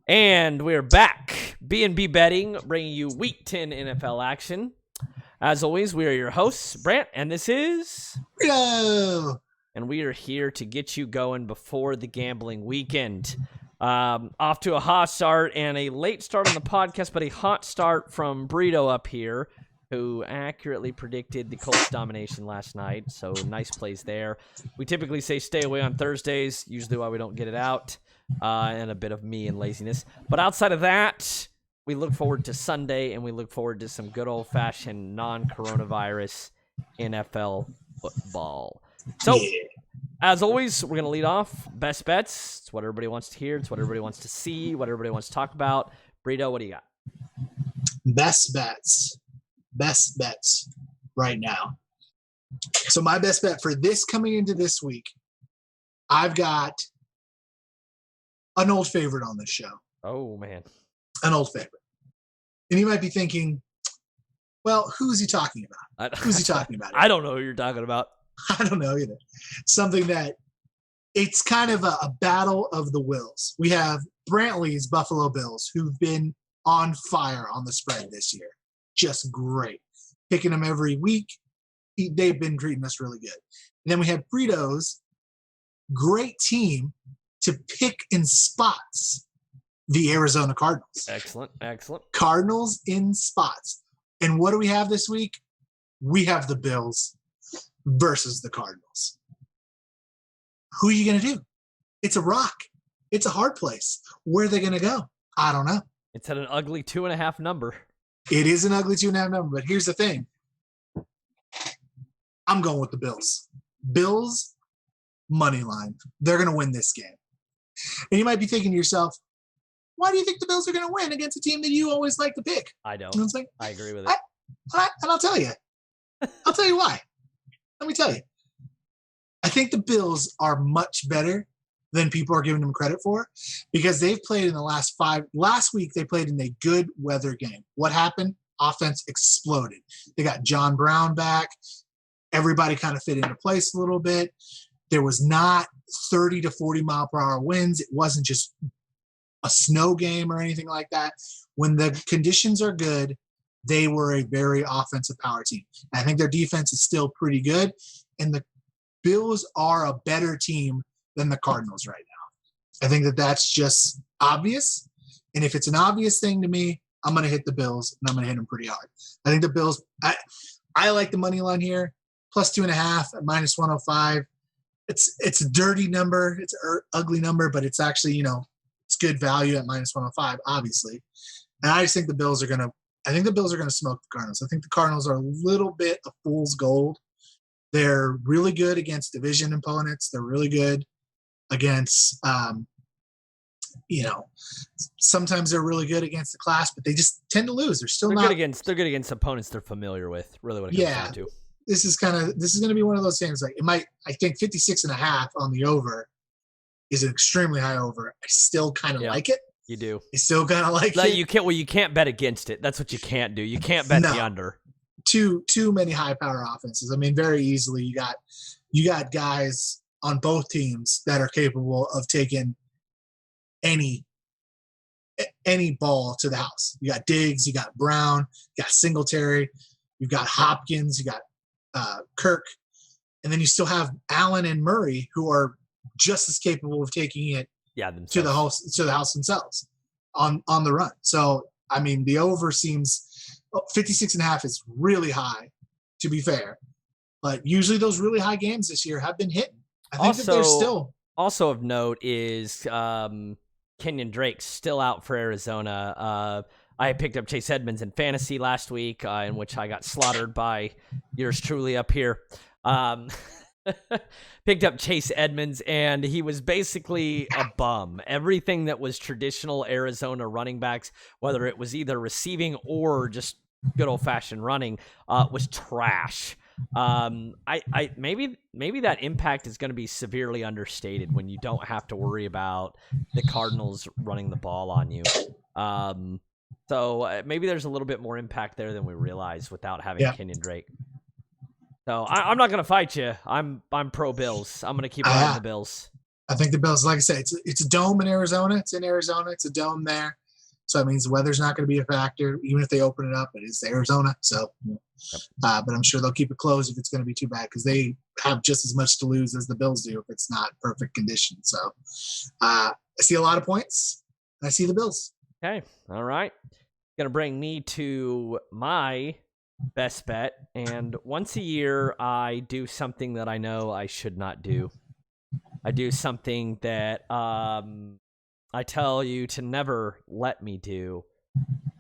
And we're back. B&B Betting, bringing you Week 10 NFL action. As always, we are your hosts, Brant, and this is... Hello! And we are here to get you going before the gambling weekend. Off to a hot start and a late start on the podcast, but a hot start from Burrito up here, who accurately predicted the Colts domination last night. So nice plays there. We typically say stay away on Thursdays, usually why we don't get it out. And a bit of me and laziness. But outside of that, we look forward to Sunday, and we look forward to some good old-fashioned non-coronavirus NFL football. So, as always, we're going to lead off. Best bets. It's what everybody wants to hear. It's what everybody wants to see, what everybody wants to talk about. Burrito, what do you got? Best bets. Best bets right now. So my best bet for this coming into this week, I've got an old favorite on this show. Oh, man. An old favorite. And you might be thinking, well, who's he talking about? Who's he talking about? I don't know who you're talking about. I don't know either. Something that it's kind of a battle of the wills. We have Brantley's Buffalo Bills, who've been on fire on the spread this year. Just great. Picking them every week. They've been treating us really good. And then we have Burrito's great team to pick in spots, the Arizona Cardinals. Excellent. Cardinals in spots. And what do we have this week? We have the Bills versus the Cardinals. Who are you going to do? It's a rock. It's a hard place. Where are they going to go? I don't know. It's at an ugly 2.5 number. It is an ugly 2.5 number, but here's the thing. I'm going with the Bills. Bills, money line. They're going to win this game. And you might be thinking to yourself, why do you think the Bills are going to win against a team that you always like to pick? I don't. You know what I'm saying? I agree with it. And I'll tell you. I'll tell you why. Let me tell you. I think the Bills are much better than people are giving them credit for because they've played in the last week they played in a good weather game. What happened? Offense exploded. They got John Brown back. Everybody kind of fit into place a little bit. There was not 30 to 40 mile per hour winds. It wasn't just a snow game or anything like that. When the conditions are good, they were a very offensive power team. And I think their defense is still pretty good. And the Bills are a better team than the Cardinals right now. I think that that's just obvious. And if it's an obvious thing to me, I'm going to hit the Bills, and I'm going to hit them pretty hard. I think the Bills, I like the money line here, plus 2.5 at minus 105. It's a dirty number. It's an ugly number, but it's actually, it's good value at minus 105, obviously. And I just think the Bills are going to smoke the Cardinals. I think the Cardinals are a little bit of fool's gold. They're really good against division opponents. They're really good against, sometimes they're really good against the class, but they just tend to lose. They're good against opponents they're familiar with. Really, what it comes down to. This is going to be one of those things. Like I think 56.5 on the over is an extremely high over. I still kind of like it. You do. I still kind of like it. You can't bet against it. That's what you can't do. You can't bet the under. Too many high power offenses. I mean, very easily you got guys on both teams that are capable of taking any ball to the house. You got Diggs, you got Brown, you got Singletary, you got Hopkins, you got Kirk, and then you still have Allen and Murray who are just as capable of taking it to the house themselves on the run. So I mean, the over seems 56.5 is really high, to be fair, but usually those really high games this year have been hitting. I think that they're still. Also of note is Kenyon Drake still out for Arizona. I picked up Chase Edmonds in fantasy last week, in which I got slaughtered by yours truly up here. Picked up Chase Edmonds, and he was basically a bum. Everything that was traditional Arizona running backs, whether it was either receiving or just good old-fashioned running, was trash. Maybe that impact is going to be severely understated when you don't have to worry about the Cardinals running the ball on you. So maybe there's a little bit more impact there than we realize without having Kenyon Drake. So I'm not going to fight you. I'm pro Bills. I'm going to keep an eye on the Bills. I think the Bills, like I said, it's a dome in Arizona. It's in Arizona. It's a dome there. So that means the weather's not going to be a factor. Even if they open it up, it is Arizona. So, Yep. But I'm sure they'll keep it closed if it's going to be too bad because they have just as much to lose as the Bills do if it's not perfect conditions. So I see a lot of points. I see the Bills. Okay. All right. Going to bring me to my best bet. And once a year, I do something that I know I should not do. I do something that I tell you to never let me do.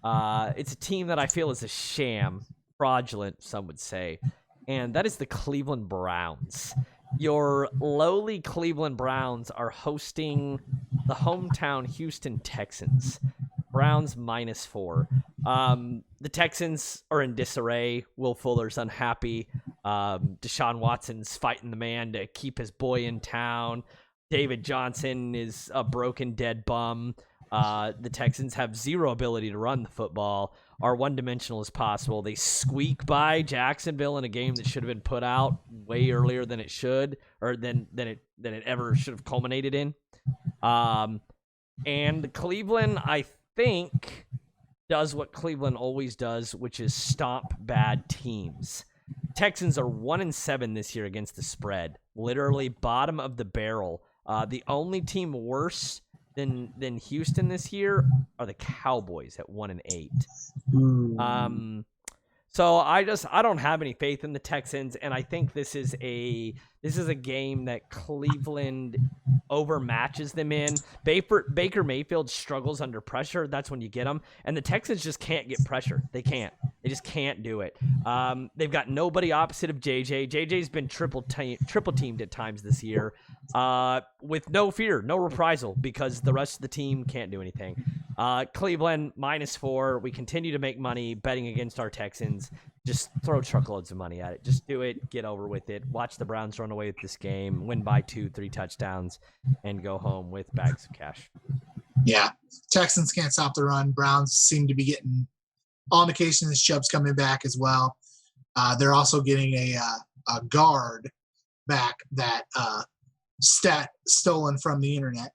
It's a team that I feel is a sham, fraudulent, some would say, and that is the Cleveland Browns. Your lowly Cleveland Browns are hosting the hometown Houston Texans. Browns -4. The Texans are in disarray. Will Fuller's unhappy. Deshaun Watson's fighting the man to keep his boy in town. David Johnson is a broken, dead bum. The Texans have zero ability to run the football, are one-dimensional as possible. They squeak by Jacksonville in a game that should have been put out way earlier than it should, or than it ever should have culminated in. And Cleveland, I think, does what Cleveland always does, which is stomp bad teams. Texans are 1-7 this year against the spread, literally bottom of the barrel. The only team worse than Houston this year are the Cowboys at 1-8. So I don't have any faith in the Texans, and I think this is a game that Cleveland overmatches them in. Baker Mayfield struggles under pressure. That's when you get them, and the Texans just can't get pressure. They can't. They just can't do it. They've got nobody opposite of JJ. JJ's been triple teamed at times this year, with no fear, no reprisal, because the rest of the team can't do anything. Cleveland -4. We continue to make money betting against our Texans. Just throw truckloads of money at it. Just do it. Get over with it. Watch the Browns run away with this game, win by 2-3 touchdowns, and go home with bags of cash. Yeah. Texans can't stop the run. Browns seem to be getting all indications Chubb's coming back as well. They're also getting a guard back that stat stolen from the internet.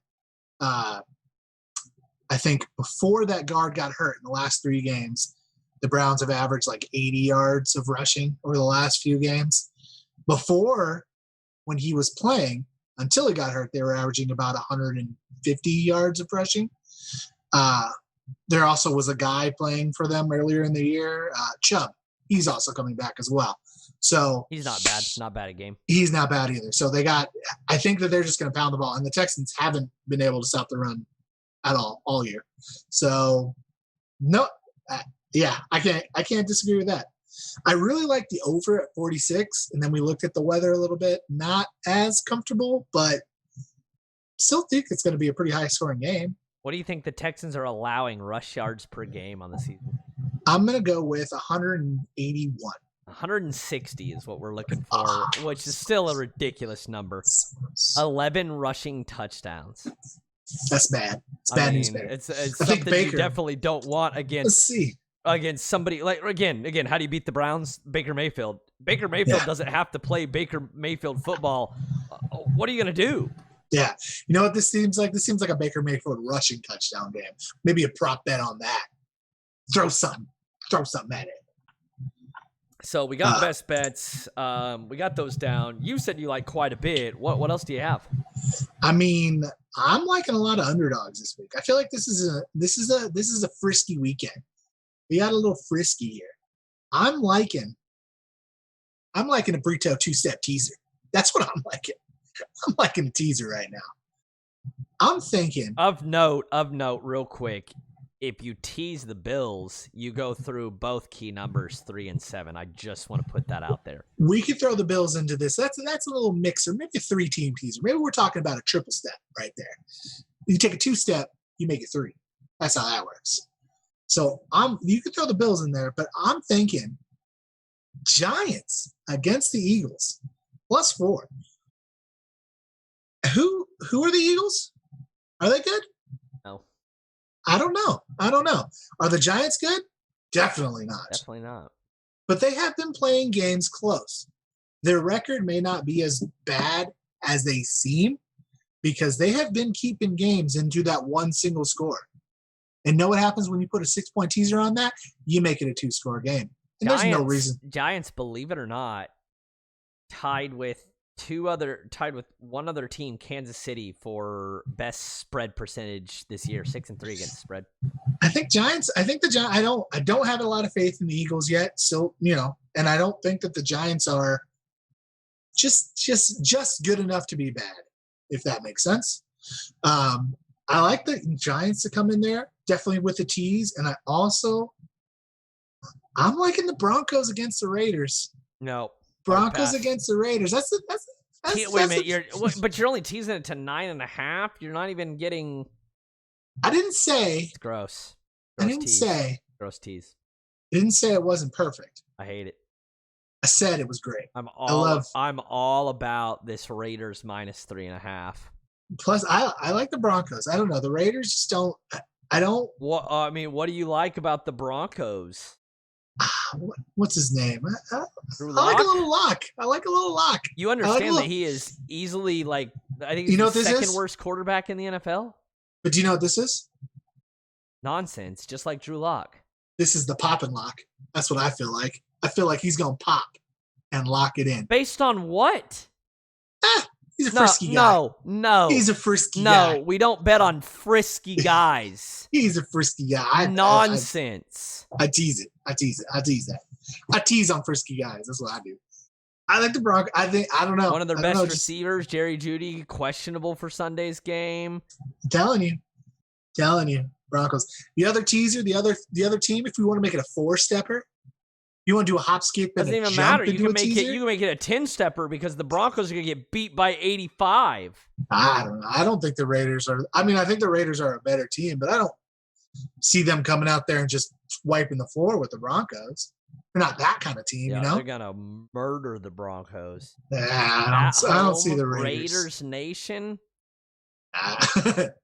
I think before that guard got hurt in the last 3 games, the Browns have averaged like 80 yards of rushing over the last few games. Before, when he was playing, until he got hurt, they were averaging about 150 yards of rushing. There also was a guy playing for them earlier in the year, Chubb. He's also coming back as well. So he's not bad. Not bad at game. He's not bad either. So I think that they're just going to pound the ball, and the Texans haven't been able to stop the run at all year. So no, I can't disagree with that. I really like the over at 46, and then we looked at the weather a little bit. Not as comfortable, but still think it's going to be a pretty high scoring game. What do you think the Texans are allowing rush yards per game on the season? I'm going to go with 181. 160 is what we're looking for, which is still a ridiculous number. 11 rushing touchdowns. That's bad. It's bad news. It's something you definitely don't want against somebody like again. How do you beat the Browns? Baker Mayfield. Baker Mayfield doesn't have to play Baker Mayfield football. What are you gonna do? Yeah, you know what this seems like? This seems like a Baker Mayfield rushing touchdown game. Maybe a prop bet on that. Throw something at it. So we got best bets. We got those down. You said you like quite a bit. What else do you have? I mean, I'm liking a lot of underdogs this week. I feel like this is a frisky weekend. We got a little frisky here. I'm liking a Brito 2-step teaser. That's what I'm liking. I'm liking a teaser right now. I'm thinking of note, real quick. If you tease the Bills, you go through both key numbers 3 and 7. I just want to put that out there. We could throw the Bills into this. That's a little mixer, maybe a 3-team teaser. Maybe we're talking about a triple step right there. You take a 2-step, you make it 3. That's how that works. So you could throw the Bills in there, but I'm thinking Giants against the Eagles +4. Who are the Eagles? Are they good? No. I don't know. Are the Giants good? Definitely not. Definitely not. But they have been playing games close. Their record may not be as bad as they seem, because they have been keeping games into that one single score. And know what happens when you put a 6-point teaser on that? You make it a 2-score game. And there's no reason. Giants, believe it or not, tied with one other team, Kansas City, for best spread percentage this year, 6-3 against the spread. I think the Giants. I don't have a lot of faith in the Eagles yet. So, and I don't think that the Giants are just good enough to be bad, if that makes sense. I like the Giants to come in there, definitely with the tease. And I'm liking the Broncos against the Raiders. No. Broncos against the Raiders. Wait a minute. But you're only teasing it to 9.5. You're not even getting. I didn't say. It's gross. I didn't say. Gross tease. I didn't say it wasn't perfect. I hate it. I said it was great. I'm all about this Raiders minus 3.5. Plus, I like the Broncos. I don't know. The Raiders just don't. I don't. What do you like about the Broncos? What's his name? I like a little lock. You understand that he is easily I think he's the second worst quarterback in the NFL? But do you know what this is? Nonsense, just like Drew Lock. This is the pop and lock. That's what I feel like. I feel like he's going to pop and lock it in. Based on what? He's a frisky guy. No. He's a frisky guy. No, we don't bet on frisky guys. He's a frisky guy. Nonsense. I tease it. I tease that. I tease on frisky guys. That's what I do. I like the Broncos. I don't know. One of their best receivers, Jerry Jeudy, questionable for Sunday's game. I'm telling you, Broncos. The other teaser, the other team, if we want to make it a 4-stepper, you want to do a hop, skip, and doesn't even matter. You can make it a 10-stepper because the Broncos are going to get beat by 85. I don't know. I don't think the Raiders are. I mean, I think the Raiders are a better team, but I don't see them coming out there and just wiping the floor with the Broncos. They're not that kind of team, They're going to murder the Broncos. I don't see the Raiders. Raiders Nation.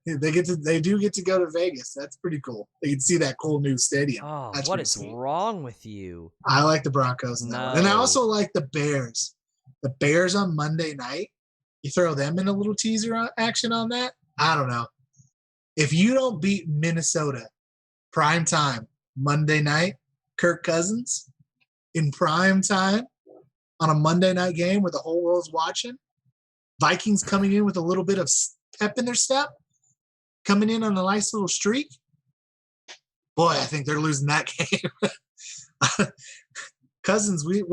They do get to go to Vegas. That's pretty cool. They can see that cool new stadium. Oh, what is wrong with you? I like the Broncos now. And I also like the Bears. The Bears on Monday night. You throw them in a little teaser action on that. I don't know. If you don't beat Minnesota prime time Monday night, Kirk Cousins in prime time on a Monday night game where the whole world's watching, Vikings coming in with a little bit of pep in their step, coming in on a nice little streak. Boy, I think they're losing that game. Cousins, we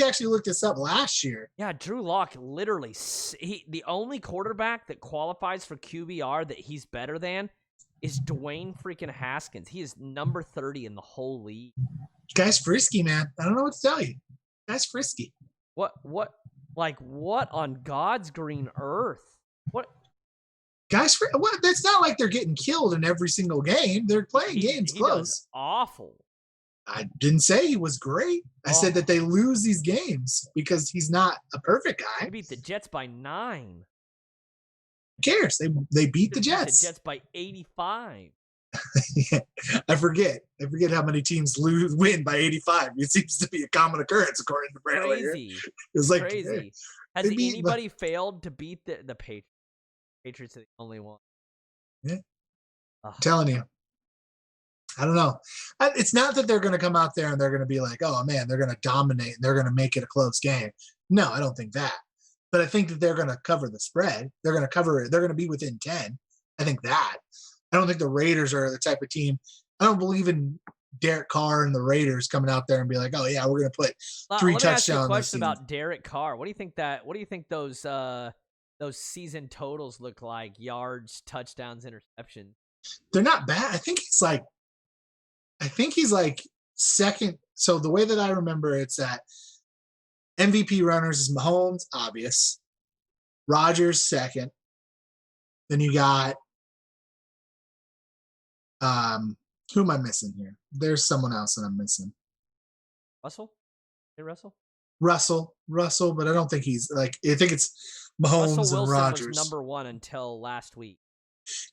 actually looked this up last year. Yeah, Drew Lock literally the only quarterback that qualifies for QBR that he's better than is Dwayne freaking Haskins. He is number 30 in the whole league. Guy's frisky, man. I don't know what to tell you. Guy's frisky. What on God's green earth? What? Guys, what? It's not like they're getting killed in every single game. They're playing games close. Awful. I didn't say he was great. I said that they lose these games because he's not a perfect guy. They beat the Jets by 9. Who cares? They beat the Jets. The Jets by 85. Yeah, I forget how many teams win by 85. It seems to be a common occurrence according to Brandon. Crazy. It's like crazy. Has anybody failed to beat the Patriots? Patriots are the only one. Yeah. I'm telling you. I don't know. It's not that they're going to come out there and they're going to be like, oh, man, they're going to dominate and they're going to make it a close game. No, I don't think that. But I think that they're going to cover the spread. They're going to cover it. They're going to be within 10. I think that. I don't think the Raiders are the type of team. I don't believe in Derek Carr and the Raiders coming out there and be like, oh, yeah, we're going to put 3 touchdowns. Let me ask you a question about Derek Carr. What do you think those season totals look like? Yards, touchdowns, interceptions. They're not bad. I think he's like second. So the way that I remember it's that MVP runners is Mahomes, obvious. Rodgers second. Then you got who am I missing here? There's someone else that I'm missing. Russell? Hey, Russell? Russell, but I don't think he's like. I think it's Mahomes Russell and Wilson Rodgers. Was number 1 until last week.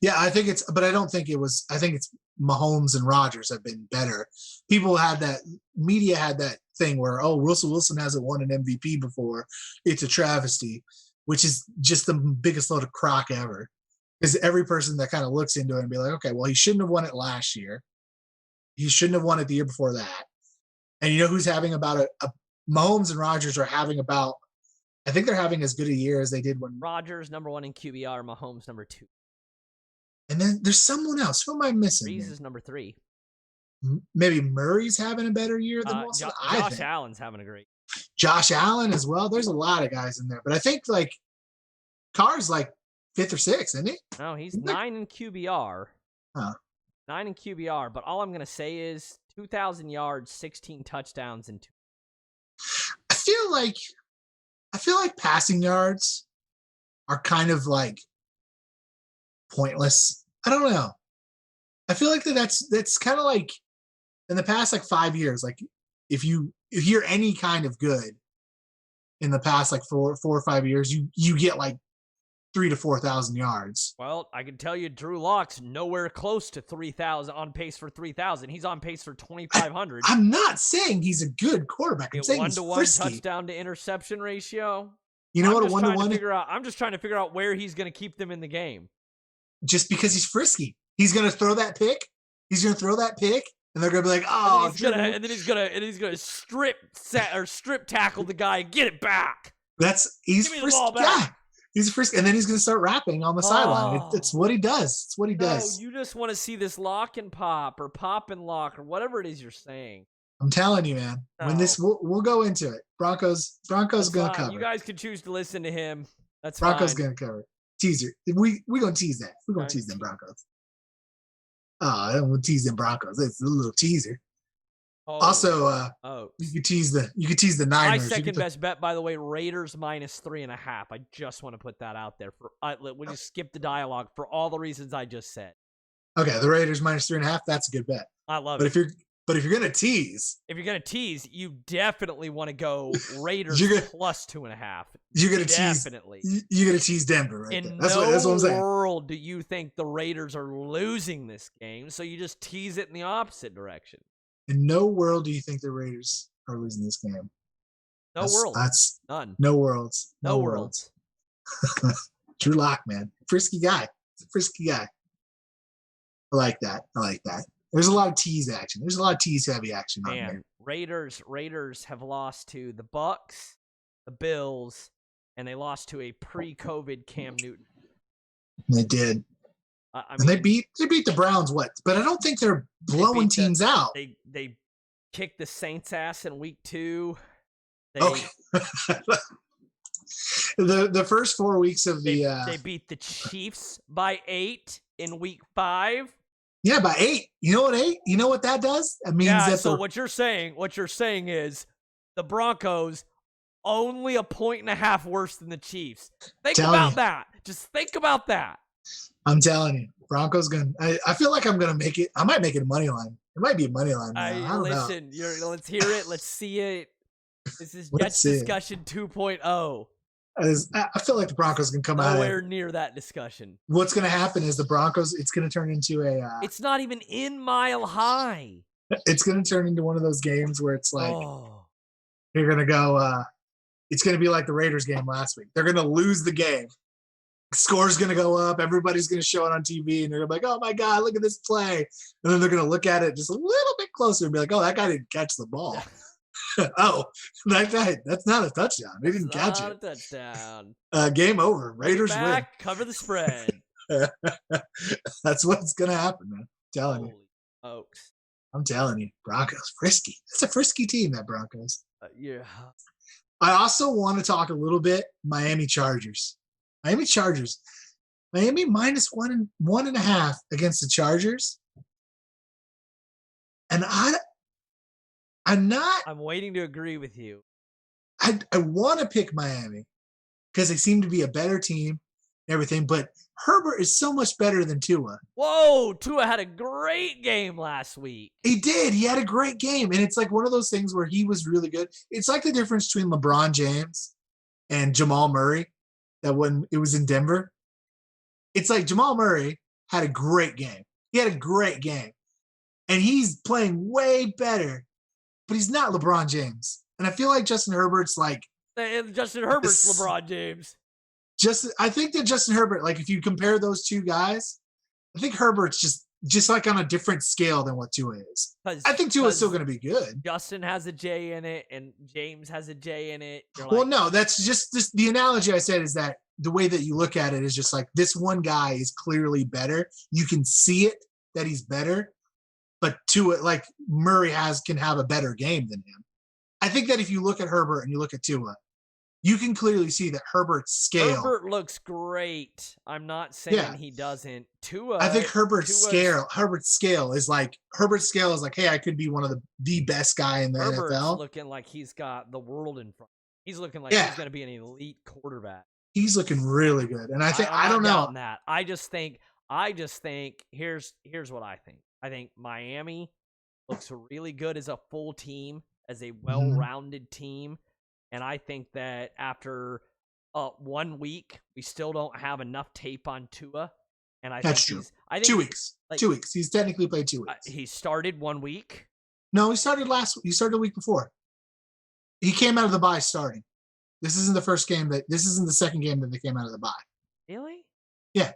Yeah, I think it's, but I don't think it was. I think it's Mahomes and Rodgers have been better. People had that, media had that thing where, oh, Russell Wilson hasn't won an MVP before. It's a travesty. which is just the biggest load of crock ever. Because every person that kind of looks into it and be like, okay, well, he shouldn't have won it last year. He shouldn't have won it the year before that. And you know who's having about Mahomes and Rodgers are having about, I think they're having as good a year as they did when Rodgers number 1 in QBR, Mahomes number 2. And then there's someone else. Who am I missing? Breeze is number 3. Maybe Murray's having a better year than most of them. Josh Allen's having a great. Josh Allen as well. There's a lot of guys in there, but I think like Carr's like 5th or 6th, isn't he? No, he's 9 in QBR. Huh. 9 in QBR, but all I'm gonna say is 2,000 yards, 16 touchdowns, and 2. I feel like passing yards are kind of like pointless. I don't know. I feel like that's kind of like in the past like 5 years, like if you're any kind of good in the past like 4 or 5 years, you get like 3,000 to 4,000 yards. Well, I can tell you Drew Lock's nowhere close to 3,000, on pace for 3,000. He's on pace for 2,500. I'm not saying he's a good quarterback. I'm saying 1-to-1 he's frisky. touchdown to interception ratio. You know what a 1-to-1? I'm just trying to figure out where he's going to keep them in the game. Just because he's frisky. He's going to throw that pick. He's going to throw that pick, and they're going to be like, "Oh!" And then he's gonna strip tackle the guy and get it back. He's frisky guy. He's frisky, and then he's going to start rapping on the sideline. It's what he does. It's what he does. You just want to see this lock and pop or pop and lock or whatever it is you're saying. I'm telling you, man. When this, we'll go into it. Broncos going to cover. You guys can choose to listen to him. That's Broncos fine. going to cover. Teaser. We going to tease that. We're going to tease them Broncos. Oh, I don't want to tease them Broncos. It's a little teaser. Also, you could tease the Niners. My second best bet, by the way, Raiders -3.5. I just want to put that out there. We'll just skip the dialogue for all the reasons I just said. Okay, the Raiders -3.5. That's a good bet. I love it. But if you're gonna tease, you definitely want to go Raiders plus 2.5. You're gonna definitely. You're gonna tease Denver, right? In there. That's what I'm saying. No world do you think the Raiders are losing this game, so you just tease it in the opposite direction. In no world do you think the Raiders are losing this game. No world. That's none. No worlds. No worlds. Drew Lock, man, frisky guy. He's a frisky guy. I like that. There's a lot of tease action. There's a lot of tease heavy action on there. Raiders have lost to the Bucks, the Bills, and they lost to a pre-COVID Cam Newton. They did. And they beat the Browns. But I don't think they're blowing teams out. They kicked the Saints' ass in week 2. Okay. the first 4 weeks of they beat the Chiefs by 8 in week 5. Yeah, by 8. You know what 8? You know what that does? It means that. So what you're saying is the Broncos only 1.5 worse than the Chiefs. Think about that. Just think about that. I'm telling you, Broncos I feel like I'm gonna make it. I might make it a money line. It might be a money line. I don't know. Let's hear it. Let's see it. This is Jets discussion 2.0. I feel like the Broncos can come out nowhere near that discussion. What's going to happen is the Broncos. It's going to turn into it's not even in Mile High. It's going to turn into one of those games where it's like you're going to go. It's going to be like the Raiders game last week. They're going to lose the game. Score's going to go up. Everybody's going to show it on TV, and they're going to be like, "Oh my God, look at this play!" And then they're going to look at it just a little bit closer and be like, "Oh, that guy didn't catch the ball." Oh, that guy, that's not a touchdown. They didn't catch it. Not a touchdown. Game over. Raiders win. Cover the spread. That's what's going to happen, man. I'm telling you. Folks. I'm telling you. Broncos, frisky. That's a frisky team, that Broncos. Yeah. I also want to talk a little bit Miami Chargers. Miami -1.5 against the Chargers. And I'm waiting to agree with you. I want to pick Miami because they seem to be a better team and everything, but Herbert is so much better than Tua. Whoa, Tua had a great game last week. He did. He had a great game. And it's like one of those things where he was really good. It's like the difference between LeBron James and Jamal Murray that when it was in Denver. It's like Jamal Murray had a great game. He had a great game. And he's playing way better. But he's not LeBron James. And I feel like Justin Herbert's like... Justin Herbert's LeBron James. I think that Justin Herbert, like if you compare those two guys, I think Herbert's just like on a different scale than what Tua is. I think Tua is still going to be good. Justin has a J in it, and James has a J in it. Well, no, that's just the analogy I said is that the way that you look at it is just like this one guy is clearly better. You can see it that he's better, but Tua, like Murray can have a better game than him. I think that if you look at Herbert and you look at Tua, you can clearly see that Herbert's scale. Herbert looks great. I'm not saying he doesn't. Tua. I think Herbert's scale is like, hey, I could be one of the best guy in the Herbert's NFL. Looking like he's got the world in front. He's looking like he's going to be an elite quarterback. He's looking really good, and I don't know that. I just think here's what I think. I think Miami looks really good as a full team, as a well-rounded team. And I think that after 1 week, we still don't have enough tape on Tua. And That's true. 2 weeks. 2 weeks. He's technically played 2 weeks. He started 1 week. No, he started He started a week before. He came out of the bye starting. This isn't the second game that they came out of the bye. Really? Yeah.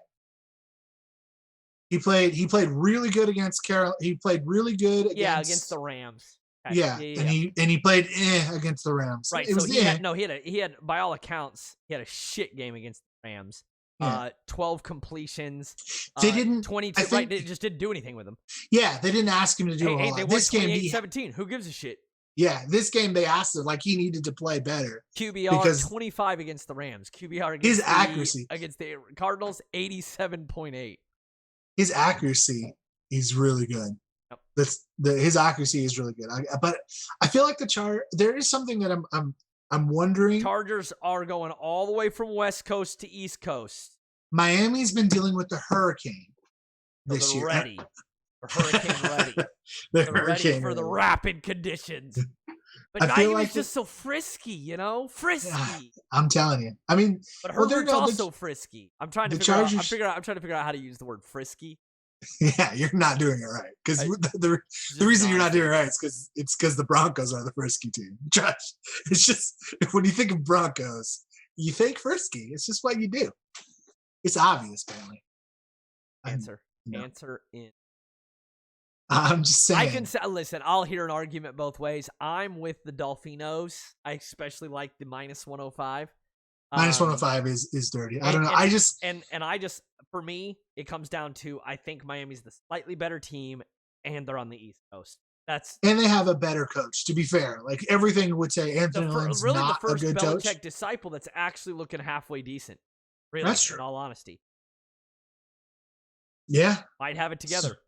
He played really good against Carol. He played really good against the Rams. Yeah. And he played against the Rams. Right. So he had by all accounts, he had a shit game against the Rams. Yeah. 12 completions. They didn't 22. Right. They just didn't do anything with him. Yeah, they didn't ask him to do a whole lot. They won 28-17. Who gives a shit? Yeah, this game they asked him like he needed to play better. QBR 25 against the Rams. QBR against his accuracy against the Cardinals 87.8. His accuracy is really good. Yep. His accuracy is really good. But I feel like there is something that I'm wondering. Chargers are going all the way from West Coast to East Coast. Miami's been dealing with the hurricane this year. Ready. Hurricane ready. They're ready for the rapid conditions. But Miami's just so frisky, frisky. Yeah, I'm telling you. I mean, but Herbert's also frisky. I'm trying to figure out how to use the word frisky. Yeah, you're not doing it right because the reason you're not doing it right is because the Broncos are the frisky team. Josh, it's just when you think of Broncos, you think frisky. It's just what you do. It's obvious, apparently. Answer in. I'm just saying. I can say, listen, I'll hear an argument both ways. I'm with the Dolphinos. I especially like the -105. -105 is dirty. I don't know. For me, it comes down to I think Miami's the slightly better team, and they're on the East Coast. And they have a better coach. To be fair, like everything would say, Anthony Lynn's not a good coach. Belichick disciple that's actually looking halfway decent. Really, that's true. In all honesty. Yeah, might have it together.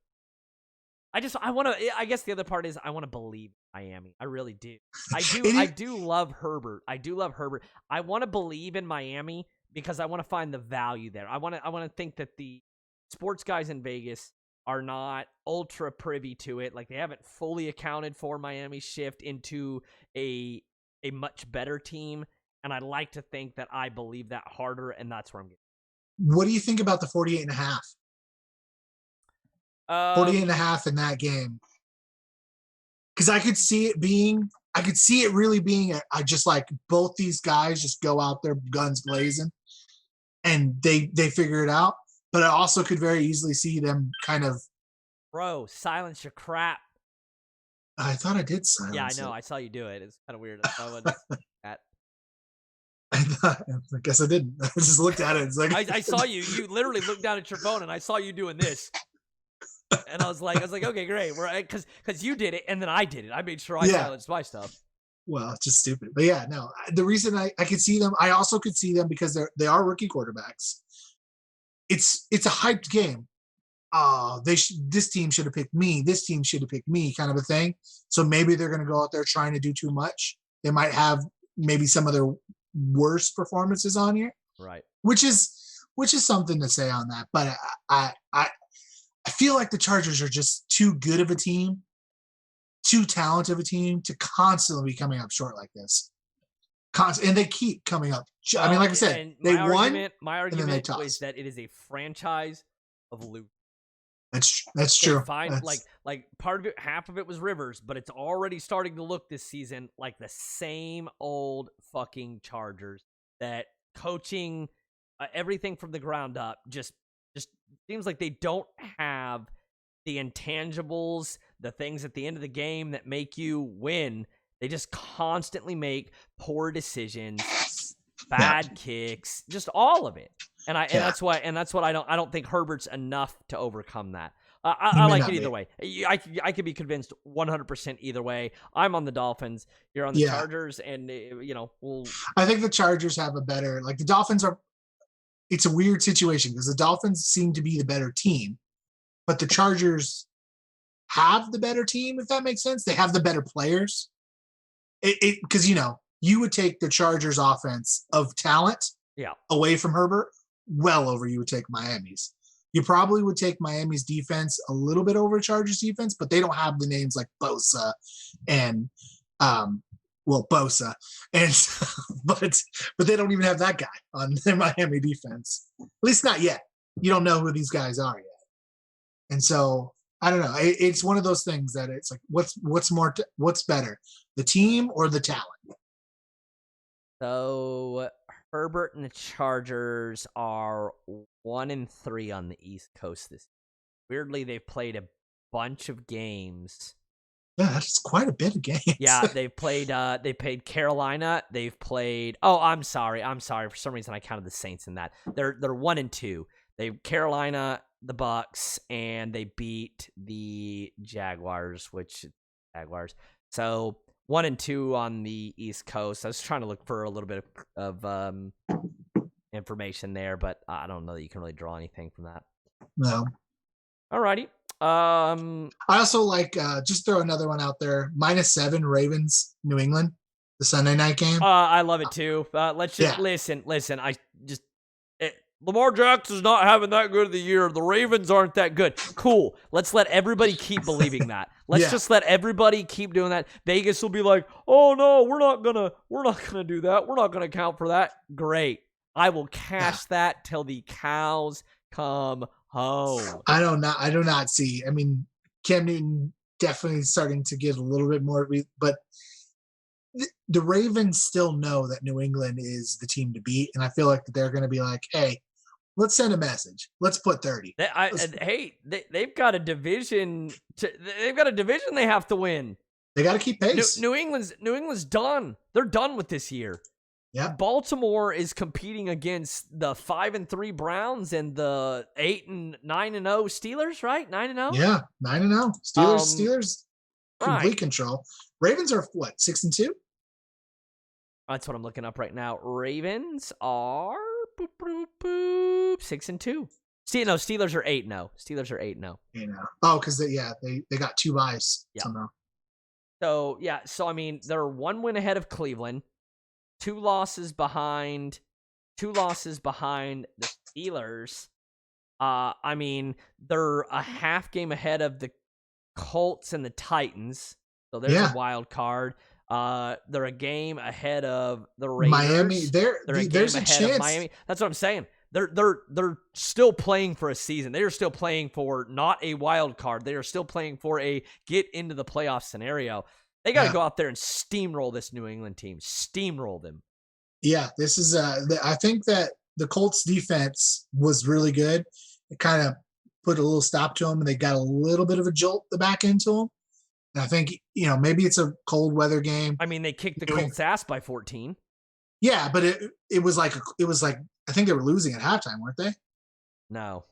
I guess the other part is I want to believe Miami. I really do. I do love Herbert. I want to believe in Miami because I want to find the value there. I want to think that the sports guys in Vegas are not ultra privy to it. Like they haven't fully accounted for Miami's shift into a much better team. And I like to think that I believe that harder, and that's where I'm getting. What do you think about the 48.5? 48.5 in that game, because I could see it really being I just like both these guys just go out there guns blazing and they figure it out, but I also could very easily see them kind of silence your crap. I thought I did silence. Yeah, I know. I saw you do it. It's kind of weird. I guess I didn't. I just looked at it. It's like I saw you. You literally looked down at your phone, and I saw you doing this. And I was like, okay, great. Because you did it, and then I did it. I made sure I silenced my stuff. Well, it's just stupid. But yeah, no. The reason I could see them, I also could see them because they are rookie quarterbacks. It's a hyped game. This team should have picked me. This team should have picked me, kind of a thing. So maybe they're going to go out there trying to do too much. They might have maybe some of their worst performances on here, right? Which is something to say on that. But I feel like the Chargers are just too good of a team, too talented of a team to constantly be coming up short like this. And they keep coming up. I mean, like I said, they won. My argument was that it is a franchise of losers. That's true. Like part of it, half of it was Rivers, but it's already starting to look this season like the same old fucking Chargers. That coaching everything from the ground up just seems like they don't have the intangibles, the things at the end of the game that make you win. They just constantly make poor decisions, bad kicks, just all of it. And that's what I don't think Herbert's enough to overcome that. I like it either way. I could be convinced 100% either way. I'm on the Dolphins. You're on the Chargers, and I think the Chargers have a better. Like the Dolphins are. It's a weird situation because the Dolphins seem to be the better team, but the Chargers have the better team. If that makes sense, they have the better players. Because you would take the Chargers offense of talent away from Herbert well over you would take Miami's. You probably would take Miami's defense a little bit over Chargers defense, but they don't have the names like Bosa and Bosa and but they don't even have that guy on their Miami defense. At least not yet. You don't know who these guys are yet. And so I don't know. It's one of those things that it's like what's better, the team or the talent? So Herbert and the Chargers are 1-3 on the East Coast this year. Weirdly, they've played a bunch of games. Yeah, that's quite a bit of games. Yeah, they've played they played Carolina. They've played I'm sorry. For some reason I counted the Saints in that. They're 1-2. They Carolina, the Bucks, and they beat the Jaguars. So 1-2 on the East Coast. I was trying to look for a little bit of information there, but I don't know that you can really draw anything from that. No. Alrighty. I also like just throw another one out there. -7 Ravens, New England, the Sunday night game. I love it too. Let's just listen. Lamar Jackson's not having that good of the year. The Ravens aren't that good. Cool. Let's let everybody keep believing that. Let's just let everybody keep doing that. Vegas will be like, "Oh no, we're not gonna do that. We're not gonna count for that." Great. I will cash that till the cows come home. I do not see. I mean, Cam Newton definitely starting to get a little bit more, but the Ravens still know that New England is the team to beat, and I feel like they're going to be like, "Hey, let's send a message. Let's put 30." They've got a division. They've got a division they have to win. They got to keep pace. New England's done. They're done with this year. Yeah. Baltimore is competing against the 5-3 Browns and the 8-9-0 Steelers, right? 9-0. Yeah, 9-0 Steelers, complete control. Ravens are what, 6-2? That's what I'm looking up right now. Ravens are 6-2. Steelers are 8-0. Steelers are 8-0. Oh, because they got 2 byes somehow. So I mean, they're 1 win ahead of Cleveland. 2 losses behind the Steelers. I mean, they're a half game ahead of the Colts and the Titans. So there's a wild card. They're a game ahead of the Raiders. Miami, there's a chance. Of Miami. That's what I'm saying. They're still playing for a season. They are still playing for not a wild card. They are still playing for a get into the playoff scenario. They got to go out there and steamroll this New England team. Steamroll them. Yeah, this is. I think that the Colts defense was really good. It kind of put a little stop to them, and they got a little bit of a jolt the back into them. And I think maybe it's a cold weather game. I mean, they kicked the Colts' ass by 14. Yeah, but it was like I think they were losing at halftime, weren't they? No.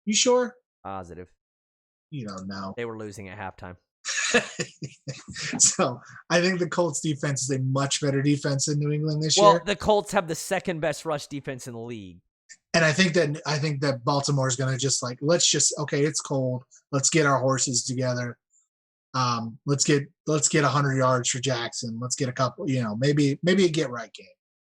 You sure? Positive. You don't know. They were losing at halftime. So I think the Colts defense is a much better defense than New England this year. Well, the Colts have the second best rush defense in the league. And I think that Baltimore is going to just it's cold. Let's get our horses together. Let's get 100 yards for Jackson. Let's get a couple, maybe a get right game.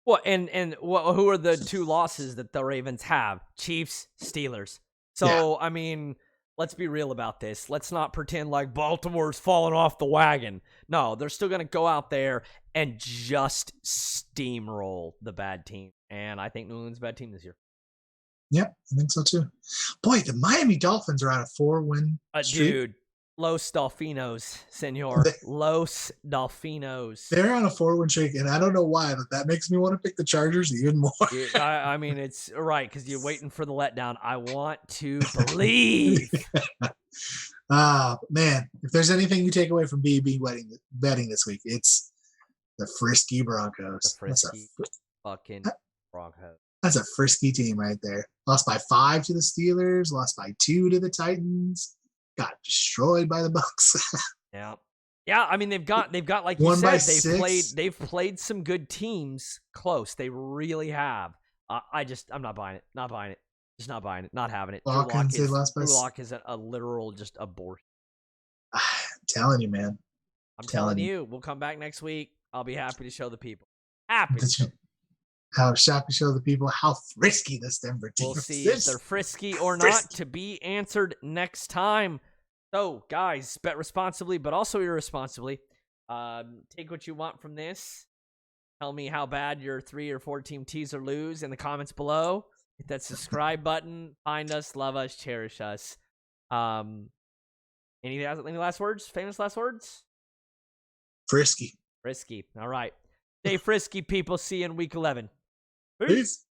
Well, and who are the 2 losses that the Ravens have? Chiefs, Steelers. So, I mean, let's be real about this. Let's not pretend like Baltimore's falling off the wagon. No, they're still going to go out there and just steamroll the bad team. And I think New England's a bad team this year. Yep, I think so too. Boy, the Miami Dolphins are out of 4-win streak. Dude, Los Dolfinos, senor. Los Dolfinos. They're on a 4-win streak, and I don't know why, but that makes me want to pick the Chargers even more. I mean, it's right because you're waiting for the letdown. I want to believe. Man, if there's anything you take away from B&B betting this week, it's the frisky Broncos. The frisky fucking Broncos. That's a frisky team right there. Lost by 5 to the Steelers, lost by 2 to the Titans, got destroyed by the Bucs. Yeah. Yeah, I mean they've got like you said, they've played some good teams close. They really have. I'm not buying it. Not buying it. Just not buying it. Not having it. Drew Lock is a literal just abortion. I'm telling you, man. I'm telling you. We'll come back next week. I'll be happy to show the people. Happy. How shocked to show the people how frisky this Denver team is. We'll see if they're frisky or not, to be answered next time. So, guys, bet responsibly, but also irresponsibly. Take what you want from this. Tell me how bad your 3 or 4 team teaser lose in the comments below. Hit that subscribe button. Find us, love us, cherish us. Any last words? Famous last words? Frisky. All right. Stay frisky, people. See you in week 11. Peace.